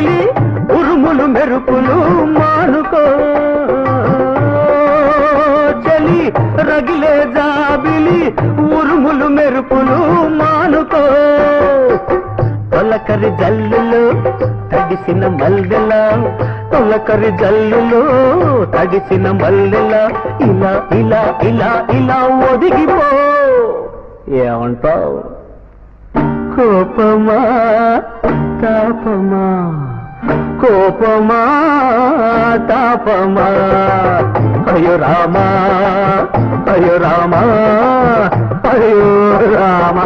జాబిలి ఉరుములు మెరుపులు మానుకో చలి రగిలే జాబిలి ఉరుములు మెరుపులు మానుకో తొలకరి జల్లులో తడిసిన మల్లెలా తొలకరి జల్లులో తడిసిన మల్లెలా ఇలా ఇలా ఇలా ఇలా ఒదిగిపో ఏమంటావు కోపమా తాపమా కోపమా తాపమా అయ్యో రామా అయ్యో రామా అయ్యో రామా